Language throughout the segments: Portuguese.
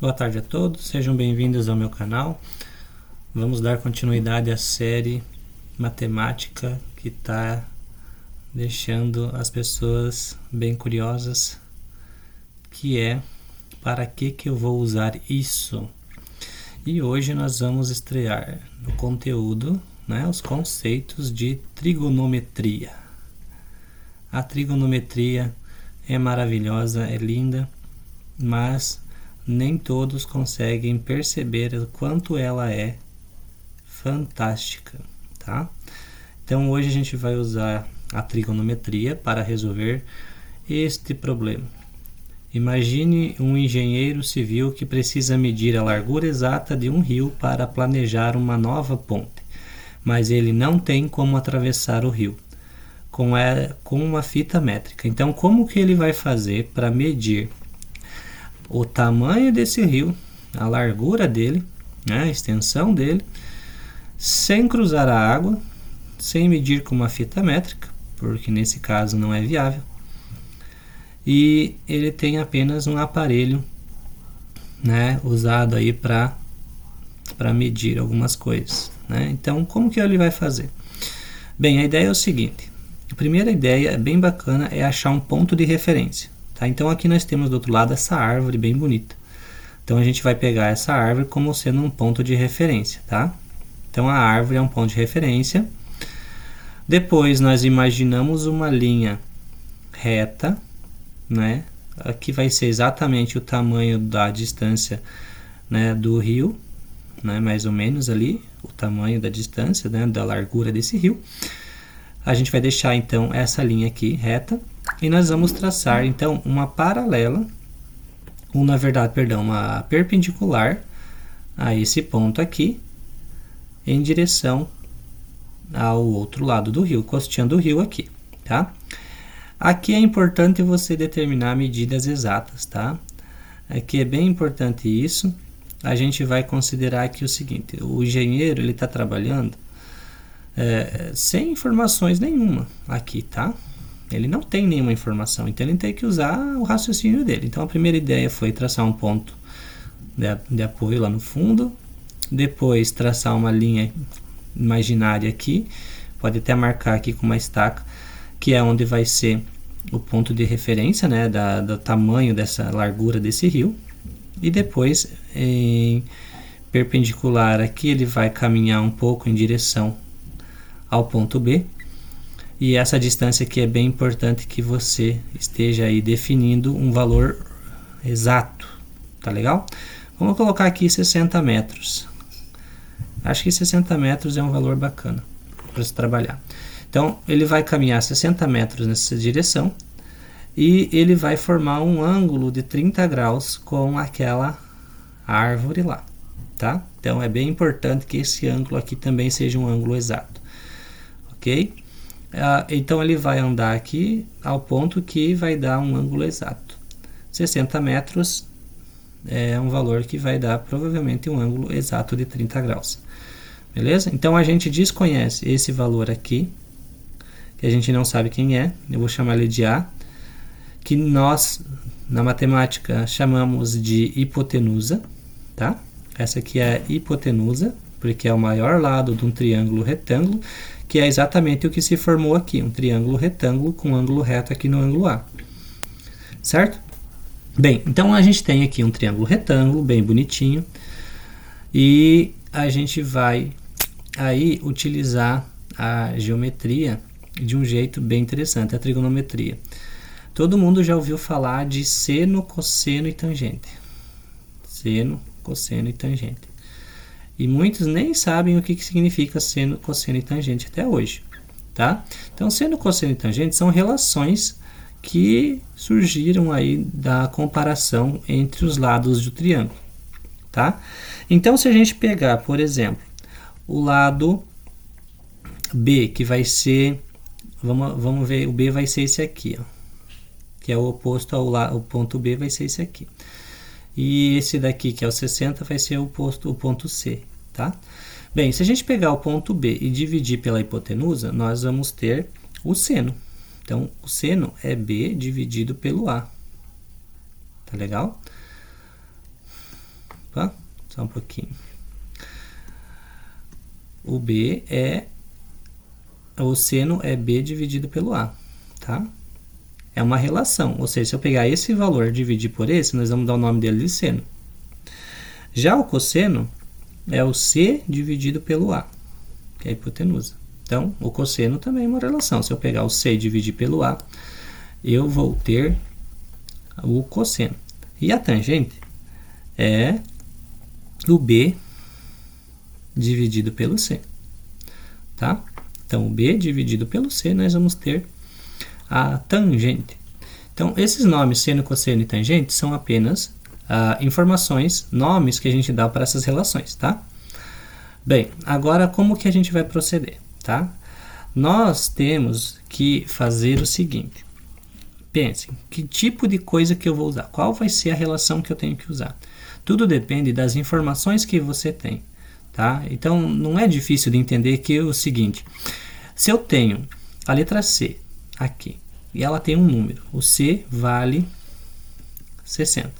Boa tarde a todos, sejam bem-vindos ao meu canal. Vamos dar continuidade à série matemática que está deixando as pessoas bem curiosas, que é para que eu vou usar isso? E hoje nós vamos estrear no conteúdo, os conceitos de trigonometria. A trigonometria é maravilhosa, é linda, mas nem todos conseguem perceber o quanto ela é fantástica, tá? Então hoje a gente vai usar a trigonometria para resolver este problema. Imagine um engenheiro civil que precisa medir a largura exata de um rio para planejar uma nova ponte, mas ele não tem como atravessar o rio com uma fita métrica. Então, como que ele vai fazer para medir o tamanho desse rio, a largura dele, a extensão dele, sem cruzar a água, sem medir com uma fita métrica, porque nesse caso não é viável, e ele tem apenas um aparelho, usado aí para medir algumas coisas, Então, como que ele vai fazer? Bem, a ideia é o seguinte: a primeira ideia é bem bacana, é achar um ponto de referência. Tá? Então aqui nós temos do outro lado essa árvore bem bonita. Então a gente vai pegar essa árvore como sendo um ponto de referência. Tá? Então a árvore é um ponto de referência. Depois nós imaginamos uma linha reta, Aqui vai ser exatamente o tamanho da distância, do rio, mais ou menos ali, o tamanho da distância, da largura desse rio. A gente vai deixar então essa linha aqui reta e nós vamos traçar então uma paralela, uma perpendicular a esse ponto aqui, em direção ao outro lado do rio, costeando o rio aqui, tá? Aqui é importante você determinar medidas exatas, tá? Aqui é bem importante isso. A gente vai considerar aqui o seguinte: o engenheiro ele está trabalhando sem informações nenhuma aqui, tá? Ele não tem nenhuma informação, então ele tem que usar o raciocínio dele. Então a primeira ideia foi traçar um ponto de apoio lá no fundo, depois traçar uma linha imaginária aqui, pode até marcar aqui com uma estaca, que é onde vai ser o ponto de referência, do tamanho dessa largura desse rio, e depois em perpendicular aqui ele vai caminhar um pouco em direção ao ponto B, e essa distância aqui é bem importante que você esteja aí definindo um valor exato, tá legal? Vamos colocar aqui 60 metros. Acho que 60 metros é um valor bacana para se trabalhar. Então ele vai caminhar 60 metros nessa direção e ele vai formar um ângulo de 30 graus com aquela árvore lá, tá? Então é bem importante que esse ângulo aqui também seja um ângulo exato. Ok? Então ele vai andar aqui ao ponto que vai dar um ângulo exato. 60 metros é um valor que vai dar provavelmente um ângulo exato de 30 graus. Beleza? Então a gente desconhece esse valor aqui, que a gente não sabe quem é. Eu vou chamar ele de A, que nós na matemática chamamos de hipotenusa, tá? Essa aqui é a hipotenusa, porque é o maior lado de um triângulo retângulo, que é exatamente o que se formou aqui, um triângulo retângulo com ângulo reto aqui no ângulo A. Certo? Bem, então a gente tem aqui um triângulo retângulo, bem bonitinho, e a gente vai aí utilizar a geometria de um jeito bem interessante, a trigonometria. Todo mundo já ouviu falar de seno, cosseno e tangente. Seno, cosseno e tangente. E muitos nem sabem o que significa seno, cosseno e tangente até hoje, tá? Então, seno, cosseno e tangente são relações que surgiram aí da comparação entre os lados do triângulo, tá? Então, se a gente pegar, por exemplo, o lado B, que vai ser, vamos ver, o B vai ser esse aqui, ó, que é o oposto ao ponto B, vai ser esse aqui. E esse daqui, que é o 60, vai ser o ponto C, tá? Bem, se a gente pegar o ponto B e dividir pela hipotenusa, nós vamos ter o seno. Então, o seno é B dividido pelo A. Tá legal? Opa, só um pouquinho. O B é... O seno é B dividido pelo A, tá? É uma relação, ou seja, se eu pegar esse valor e dividir por esse, nós vamos dar o nome dele de seno. Já o cosseno é o C dividido pelo A, que é a hipotenusa. Então, o cosseno também é uma relação. Se eu pegar o C e dividir pelo A, eu vou ter o cosseno. E a tangente é o B dividido pelo C, tá? Então, o B dividido pelo C, nós vamos ter a tangente. Então, esses nomes, seno, cosseno e tangente, são apenas informações, nomes que a gente dá para essas relações, tá? Bem, agora como que a gente vai proceder, tá? Nós temos que fazer o seguinte. Pensem, que tipo de coisa que eu vou usar? Qual vai ser a relação que eu tenho que usar? Tudo depende das informações que você tem, tá? Então, não é difícil de entender que é o seguinte. Se eu tenho a letra C aqui, e ela tem um número, o C vale 60.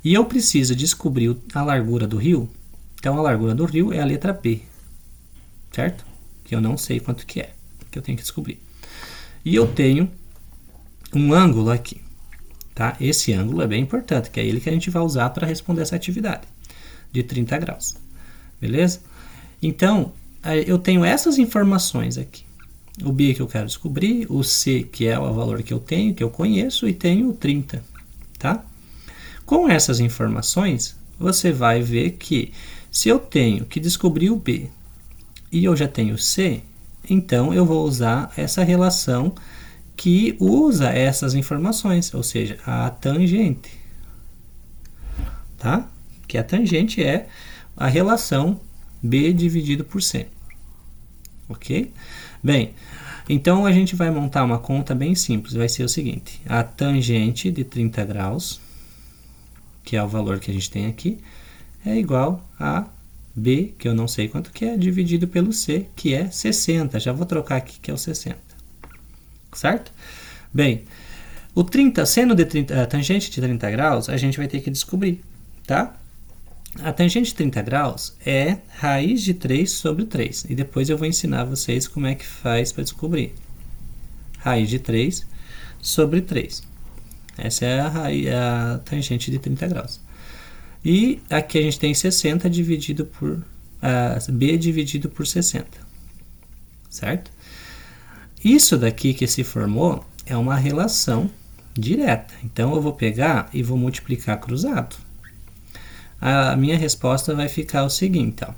E eu preciso descobrir a largura do rio, então a largura do rio é a letra B, certo? Que eu não sei quanto que é, que eu tenho que descobrir. E eu tenho um ângulo aqui, tá? Esse ângulo é bem importante, que é ele que a gente vai usar para responder essa atividade, de 30 graus, beleza? Então, eu tenho essas informações aqui. O B que eu quero descobrir, o C que é o valor que eu tenho, que eu conheço, e tenho o 30, tá? Com essas informações, você vai ver que se eu tenho que descobrir o B e eu já tenho o C, então eu vou usar essa relação que usa essas informações, ou seja, a tangente, tá? Que a tangente é a relação B dividido por C, ok? Bem, então a gente vai montar uma conta bem simples, vai ser o seguinte, a tangente de 30 graus, que é o valor que a gente tem aqui, é igual a B, que eu não sei quanto que é, dividido pelo C, que é 60, já vou trocar aqui que é o 60, certo? Bem, o 30, seno de 30, a tangente de 30 graus, a gente vai ter que descobrir, tá? A tangente de 30 graus é raiz de 3 sobre 3. E depois eu vou ensinar vocês como é que faz para descobrir. Raiz de 3 sobre 3. Essa é a tangente de 30 graus. E aqui a gente tem 60 dividido por... B dividido por 60. Certo? Isso daqui que se formou é uma relação direta. Então, eu vou pegar e vou multiplicar cruzado. A minha resposta vai ficar o seguinte, ó.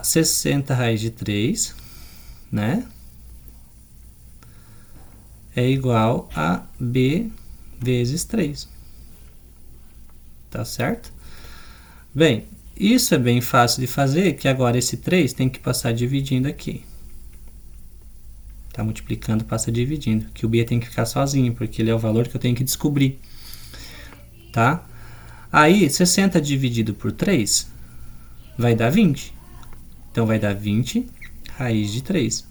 60 raiz de 3, né? É igual a B vezes 3. Tá certo? Bem, isso é bem fácil de fazer, que agora esse 3 tem que passar dividindo aqui. Tá multiplicando, passa dividindo. Que o B tem que ficar sozinho, porque ele é o valor que eu tenho que descobrir. Tá? Aí, 60 dividido por 3 vai dar 20. Então, vai dar 20 raiz de 3.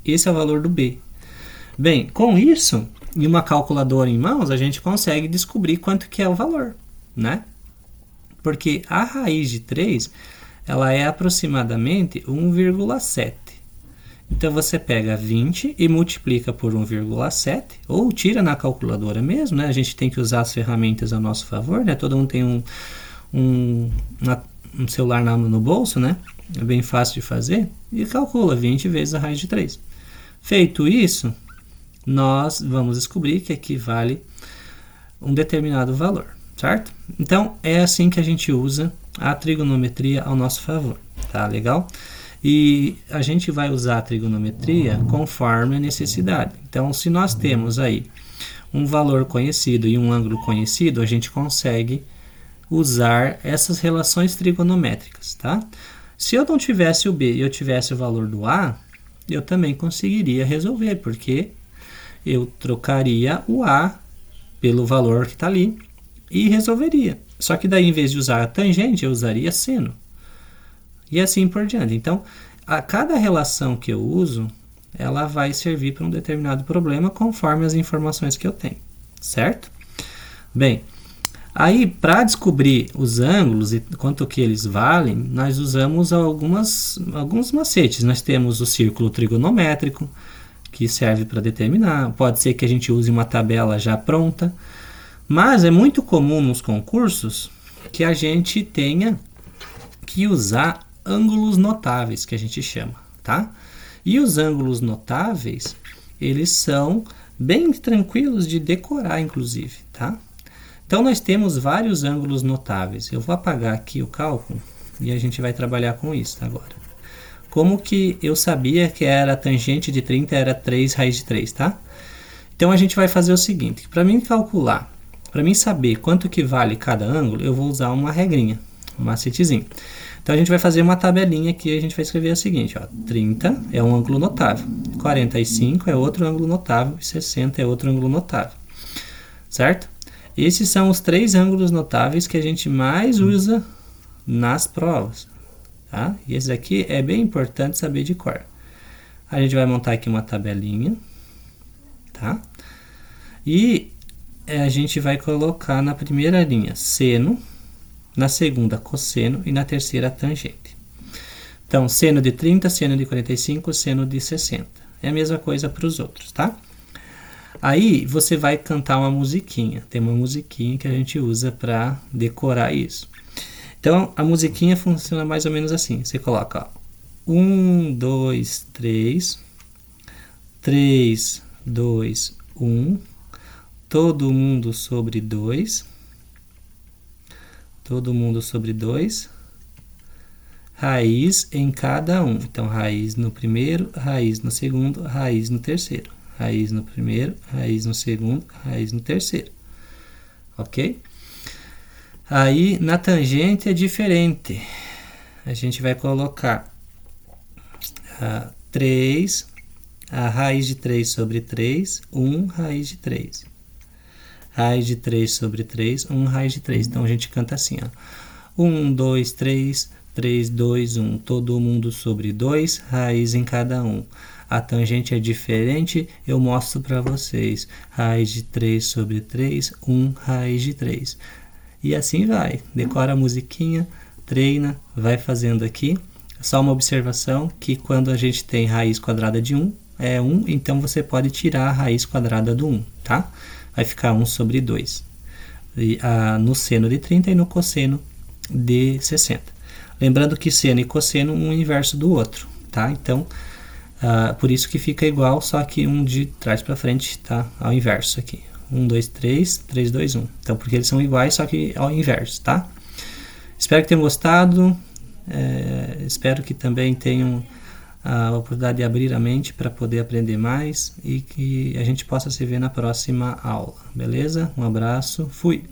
Esse é o valor do B. Bem, com isso, em uma calculadora em mãos, a gente consegue descobrir quanto que é o valor, né? Porque a raiz de 3, ela é aproximadamente 1,7. Então, você pega 20 e multiplica por 1,7, ou tira na calculadora mesmo, né? A gente tem que usar as ferramentas a nosso favor, né? Todo mundo tem um celular no bolso, né? É bem fácil de fazer. E calcula 20 vezes a raiz de 3. Feito isso, nós vamos descobrir que equivale um determinado valor, certo? Então, é assim que a gente usa a trigonometria ao nosso favor, tá legal? E a gente vai usar a trigonometria conforme a necessidade. Então, se nós temos aí um valor conhecido e um ângulo conhecido, a gente consegue usar essas relações trigonométricas, tá? Se eu não tivesse o B e eu tivesse o valor do A, eu também conseguiria resolver, porque eu trocaria o A pelo valor que está ali e resolveria. Só que daí, em vez de usar a tangente, eu usaria seno. E assim por diante. Então, a cada relação que eu uso, ela vai servir para um determinado problema conforme as informações que eu tenho, certo? Bem, Aí, para descobrir os ângulos e quanto que eles valem, nós usamos alguns macetes. Nós temos o círculo trigonométrico, que serve para determinar. Pode ser que a gente use uma tabela já pronta. Mas é muito comum nos concursos que a gente tenha que usar ângulos notáveis, que a gente chama, tá? E os ângulos notáveis, eles são bem tranquilos de decorar, inclusive, tá? Então, nós temos vários ângulos notáveis. Eu vou apagar aqui o cálculo e a gente vai trabalhar com isso agora. Como que eu sabia que era a tangente de 30 era 3 raiz de 3, tá? Então, a gente vai fazer o seguinte. Para mim calcular, para mim saber quanto que vale cada ângulo, eu vou usar uma regrinha, um macetezinho. Então, a gente vai fazer uma tabelinha aqui, a gente vai escrever o seguinte, ó, 30 é um ângulo notável, 45 é outro ângulo notável e 60 é outro ângulo notável, certo? Esses são os 3 ângulos notáveis que a gente mais usa nas provas, tá? E esse aqui é bem importante saber de cor. A gente vai montar aqui uma tabelinha, tá? E a gente vai colocar na primeira linha seno, na segunda cosseno e na terceira tangente. Então, seno de 30, seno de 45, seno de 60. É a mesma coisa para os outros, tá? Aí você vai cantar uma musiquinha. Tem uma musiquinha que a gente usa para decorar isso. Então, a musiquinha funciona mais ou menos assim. Você coloca 1, 2, 3, 3, 2, 1, todo mundo sobre 2, todo mundo sobre 2, raiz em cada um. Então, raiz no primeiro, raiz no segundo, raiz no terceiro. Raiz no primeiro, raiz no segundo, raiz no terceiro. Ok? Aí, na tangente é diferente. A gente vai colocar 3, a raiz de 3 sobre 3, 1 raiz de 3. Raiz de 3 sobre 3, 1 raiz de 3. Então, a gente canta assim, ó. 1, 2, 3, 3, 2, 1. Todo mundo sobre 2, raiz em cada um. A tangente é diferente, eu mostro para vocês. Raiz de 3 sobre 3, 1 raiz de 3. E assim vai. Decora a musiquinha, treina, vai fazendo aqui. Só uma observação que quando a gente tem raiz quadrada de 1, é 1, então você pode tirar a raiz quadrada do 1, tá? Vai ficar 1 sobre 2. E, no seno de 30 e no cosseno de 60. Lembrando que seno e cosseno um inverso do outro, tá? Então, por isso que fica igual, só que um de trás para frente está ao inverso aqui. 1, 2, 3, 3, 2, 1. Então, porque eles são iguais, só que ao inverso, tá? Espero que tenham gostado. Espero que também tenham a oportunidade de abrir a mente para poder aprender mais e que a gente possa se ver na próxima aula. Beleza? Um abraço. Fui!